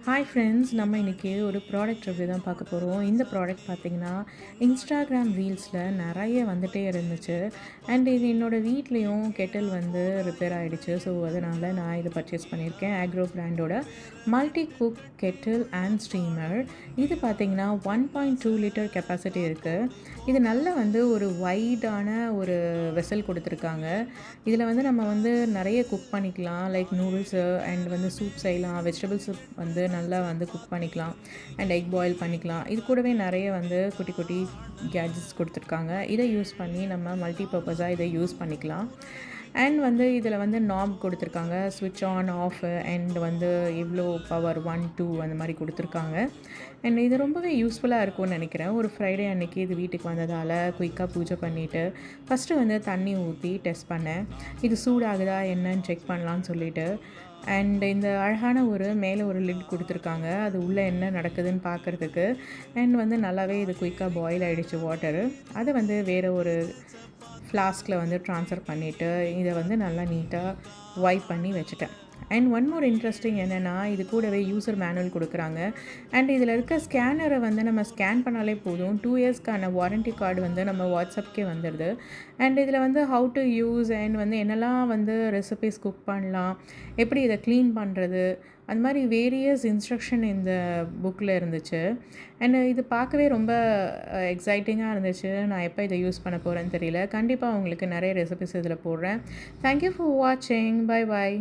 Hi friends, நம்ம இன்றைக்கி ஒரு ப்ராடக்ட் ரிவ்யூ தான் பார்க்க போகிறோம். இந்த ப்ராடக்ட் பார்த்திங்கன்னா இன்ஸ்டாகிராம் ரீல்ஸில் நிறைய வந்துகிட்டே இருந்துச்சு. அண்ட் இது என்னோடய வீட்லேயும் கெட்டில் வந்து ரிப்பேர் ஆகிடுச்சு. ஸோ அதனால் நான் இதை பர்ச்சேஸ் பண்ணியிருக்கேன். ஆக்ரோ பிராண்டோட multi cook kettle and steamer. இது பார்த்திங்கன்னா 1.2 லிட்டர் கெப்பாசிட்டி இருக்குது. இது நல்ல வந்து ஒரு வைடான ஒரு வெசல் கொடுத்துருக்காங்க. இதில் வந்து நம்ம வந்து நிறைய குக் பண்ணிக்கலாம். லைக் நூடுல்ஸு அண்ட் வந்து சூப் செய்யலாம், வெஜிடபிள் சூப் வந்து நல்லா வந்து குக் பண்ணிக்கலாம் அண்ட் எக் பாயில் பண்ணிக்கலாம். இது கூடவே நிறைய வந்து குட்டி குட்டி கேட்ஜெட்ஸ் கொடுத்துருக்காங்க. இதை யூஸ் பண்ணி நம்ம மல்டி பர்பஸாக இதை யூஸ் பண்ணிக்கலாம். அண்ட் வந்து இதில் வந்து நாப் கொடுத்துருக்காங்க, ஸ்விட்ச் ஆன் ஆஃப் அண்ட் வந்து எவ்வளோ பவர் 1 2 அந்த மாதிரி கொடுத்துருக்காங்க. அண்ட் இது ரொம்பவே யூஸ்ஃபுல்லாக இருக்கும்னு நினைக்கிறேன். ஒரு ஃப்ரைடே அன்றைக்கி இது வீட்டுக்கு வந்ததால் குயிக்காக பூஜை பண்ணிவிட்டு ஃபஸ்ட்டு வந்து தண்ணி ஊற்றி டெஸ்ட் பண்ணேன். இது சூடாகுதா என்னன்னு செக் பண்ணலான்னு சொல்லிவிட்டு. அண்ட் இந்த அழகான ஒரு மேலே ஒரு லிட் கொடுத்துருக்காங்க, அது உள்ளே என்ன நடக்குதுன்னு பார்க்குறதுக்கு. அண்ட் வந்து நல்லாவே இது குயிக்காக பாயில் ஆகிடுச்சு வாட்டரு. அதை வந்து வேறு ஒரு ஃப்ளாஸ்கில் வந்து ட்ரான்ஸ்ஃபர் பண்ணிவிட்டு இதை வந்து நல்லா நீட்டாக வைப் பண்ணி வச்சுட்டேன். அண்ட் ஒன் மோர் இன்ட்ரெஸ்டிங் என்னென்னா, இது கூடவே யூசர் மேனுவல் கொடுக்குறாங்க. அண்ட் இதில் இருக்க ஸ்கேனரை வந்து நம்ம ஸ்கேன் பண்ணாலே போதும், 2 இயர்ஸ்க்கான வாரண்ட்டி கார்டு வந்து நம்ம வாட்ஸ்அப்கே வந்துடுது. அண்ட் இதில் வந்து ஹவு டு யூஸ் அண்ட் வந்து என்னெல்லாம் வந்து ரெசிபீஸ் குக் பண்ணலாம், எப்படி இதை க்ளீன் பண்ணுறது, அந்த மாதிரி வேரியஸ் இன்ஸ்ட்ரக்ஷன் இந்த புக்கில் இருந்துச்சு. அண்ட் இது பார்க்கவே ரொம்ப எக்ஸைட்டிங்காக இருந்துச்சு. நான் எப்போ இதை யூஸ் பண்ண போகிறேன்னு தெரியல. கண்டிப்பாக உங்களுக்கு நிறைய ரெசிபீஸ் இதில் போடுறேன். தேங்க்யூ ஃபார் வாட்சிங். Bye bye.